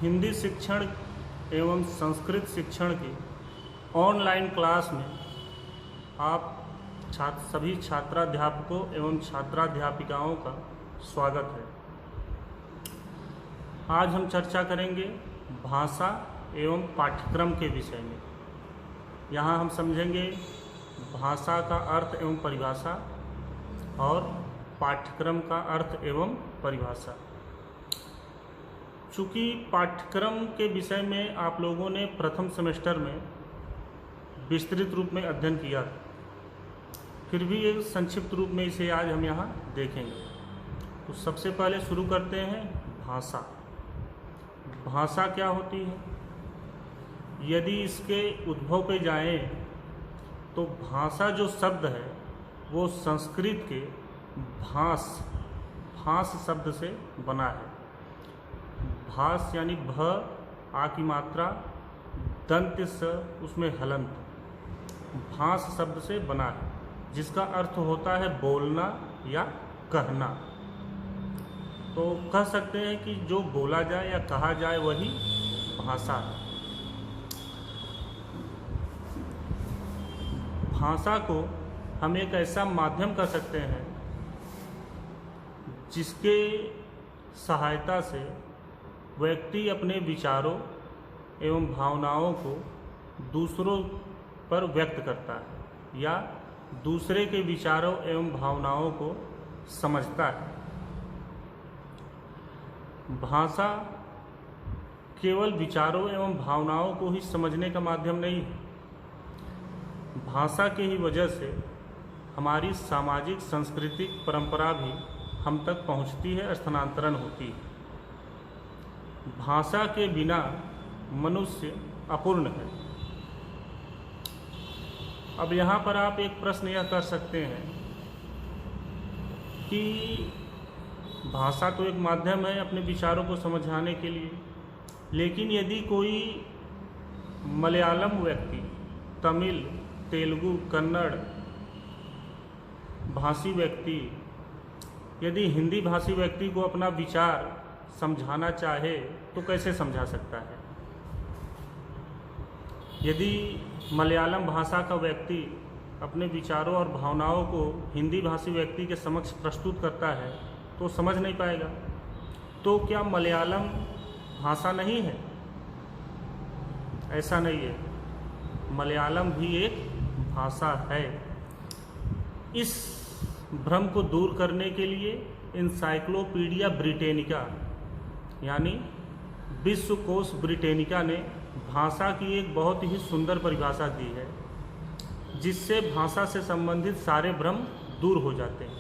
हिंदी शिक्षण एवं संस्कृत शिक्षण की ऑनलाइन क्लास में आप सभी छात्राध्यापकों एवं छात्राध्यापिकाओं का स्वागत है। आज हम चर्चा करेंगे भाषा एवं पाठ्यक्रम के विषय में। यहाँ हम समझेंगे भाषा का अर्थ एवं परिभाषा और पाठ्यक्रम का अर्थ एवं परिभाषा। चूँकि पाठ्यक्रम के विषय में आप लोगों ने प्रथम सेमेस्टर में विस्तृत रूप में अध्ययन किया था, फिर भी एक संक्षिप्त रूप में इसे आज हम यहाँ देखेंगे। तो सबसे पहले शुरू करते हैं भाषा। भाषा क्या होती है? यदि इसके उद्भव पे जाएं तो भाषा जो शब्द है वो संस्कृत के भाष शब्द से बना है। भाष यानी भ आ की मात्रा दंत स उसमें हलंत, भाष शब्द से बना है, जिसका अर्थ होता है बोलना या कहना। तो कह सकते हैं कि जो बोला जाए या कहा जाए वही भाषा है। भाषा को हम एक ऐसा माध्यम कह सकते हैं जिसके सहायता से व्यक्ति अपने विचारों एवं भावनाओं को दूसरों पर व्यक्त करता है या दूसरे के विचारों एवं भावनाओं को समझता है। भाषा केवल विचारों एवं भावनाओं को ही समझने का माध्यम नहीं है। भाषा के ही वजह से हमारी सामाजिक सांस्कृतिक परंपरा भी हम तक पहुंचती है, स्थानांतरण होती है। भाषा के बिना मनुष्य अपूर्ण है। अब यहाँ पर आप एक प्रश्न यह कर सकते हैं कि भाषा तो एक माध्यम है अपने विचारों को समझाने के लिए, लेकिन यदि कोई मलयालम व्यक्ति तमिल, तेलुगु, कन्नड़ भाषी व्यक्ति यदि हिंदी भाषी व्यक्ति को अपना विचार समझाना चाहे तो कैसे समझा सकता है? यदि मलयालम भाषा का व्यक्ति अपने विचारों और भावनाओं को हिंदी भाषी व्यक्ति के समक्ष प्रस्तुत करता है तो समझ नहीं पाएगा। तो क्या मलयालम भाषा नहीं है? ऐसा नहीं है, मलयालम भी एक भाषा है। इस भ्रम को दूर करने के लिए एनसाइक्लोपीडिया ब्रिटेनिका यानी विश्वकोश ब्रिटेनिका ने भाषा की एक बहुत ही सुंदर परिभाषा दी है, जिससे भाषा से संबंधित सारे भ्रम दूर हो जाते हैं।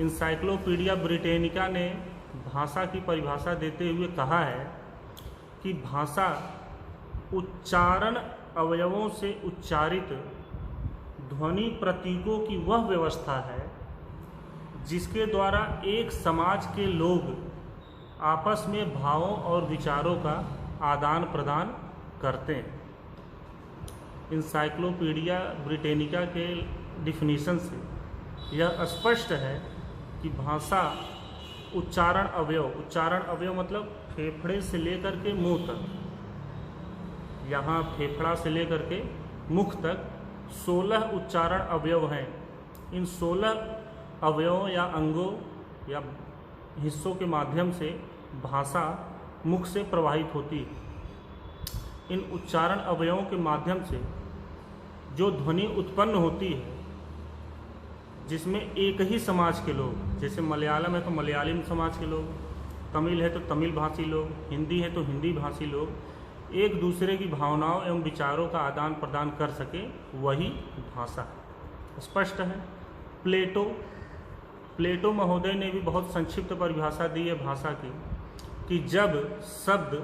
एनसाइक्लोपीडिया ब्रिटेनिका ने भाषा की परिभाषा देते हुए कहा है कि भाषा उच्चारण अवयवों से उच्चारित ध्वनि प्रतीकों की वह व्यवस्था है जिसके द्वारा एक समाज के लोग आपस में भावों और विचारों का आदान प्रदान करते हैं। एनसाइक्लोपीडिया ब्रिटेनिका के डिफिनीशन से यह स्पष्ट है कि भाषा उच्चारण अवयव मतलब फेफड़े से लेकर के मुंह तक, यहाँ फेफड़ा से लेकर के मुख तक 16 उच्चारण अवयव हैं। इन 16 अवयवों या अंगों या हिस्सों के माध्यम से भाषा मुख से प्रवाहित होती है। इन उच्चारण अवयवों के माध्यम से जो ध्वनि उत्पन्न होती है, जिसमें एक ही समाज के लोग, जैसे मलयालम है तो मलयालम समाज के लोग, तमिल है तो तमिल भाषी लोग, हिंदी है तो हिंदी भाषी लोग, एक दूसरे की भावनाओं एवं विचारों का आदान प्रदान कर सके, वही भाषा है। स्पष्ट है। प्लेटो महोदय ने भी बहुत संक्षिप्त परिभाषा दी है भाषा की कि जब शब्द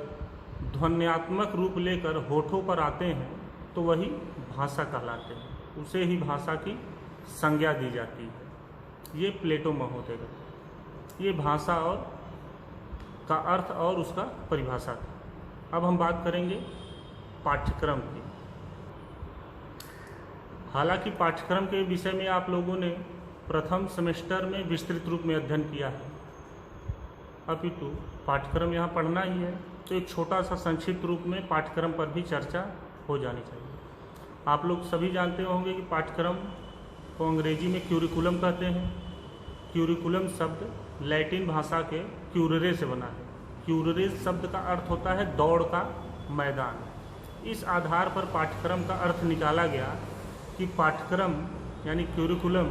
ध्वन्यात्मक रूप लेकर होठों पर आते हैं तो वही भाषा कहलाते हैं, उसे ही भाषा की संज्ञा दी जाती है। ये प्लेटो महोदय का ये भाषा और का अर्थ और उसका परिभाषा था। अब हम बात करेंगे पाठ्यक्रम की। हालांकि पाठ्यक्रम के विषय में आप लोगों ने प्रथम सेमेस्टर में विस्तृत रूप में अध्ययन किया है, अपितु पाठ्यक्रम यहाँ पढ़ना ही है, तो एक छोटा सा संक्षिप्त रूप में पाठ्यक्रम पर भी चर्चा हो जानी चाहिए। आप लोग सभी जानते होंगे कि पाठ्यक्रम को अंग्रेजी में क्यूरिकुलम कहते हैं। क्यूरिकुलम शब्द लैटिन भाषा के क्यूररे से बना है। क्यूररे शब्द का अर्थ होता है दौड़ का मैदान। इस आधार पर पाठ्यक्रम का अर्थ निकाला गया कि पाठ्यक्रम यानी क्यूरिकुलम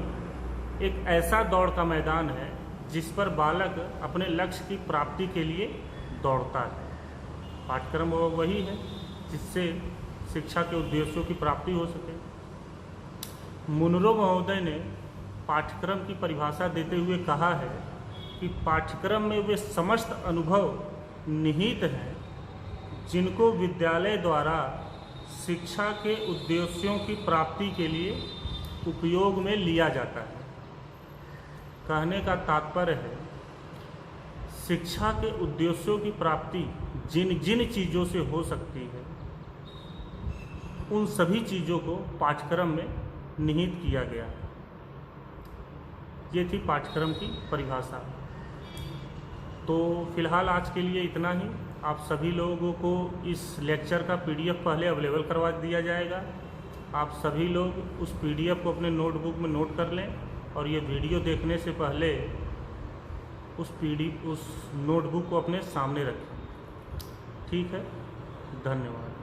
एक ऐसा दौड़ का मैदान है जिस पर बालक अपने लक्ष्य की प्राप्ति के लिए दौड़ता है। पाठ्यक्रम वही है जिससे शिक्षा के उद्देश्यों की प्राप्ति हो सके। मुनरो महोदय ने पाठ्यक्रम की परिभाषा देते हुए कहा है कि पाठ्यक्रम में वे समस्त अनुभव निहित हैं जिनको विद्यालय द्वारा शिक्षा के उद्देश्यों की प्राप्ति के लिए उपयोग में लिया जाता है। कहने का तात्पर्य है शिक्षा के उद्देश्यों की प्राप्ति जिन जिन चीज़ों से हो सकती है उन सभी चीज़ों को पाठ्यक्रम में निहित किया गया है। ये थी पाठ्यक्रम की परिभाषा। तो फिलहाल आज के लिए इतना ही। आप सभी लोगों को इस लेक्चर का PDF पहले अवेलेबल करवा दिया जाएगा। आप सभी लोग उस PDF को अपने नोटबुक में नोट कर लें और ये वीडियो देखने से पहले उस नोटबुक को अपने सामने रखें। ठीक है, धन्यवाद।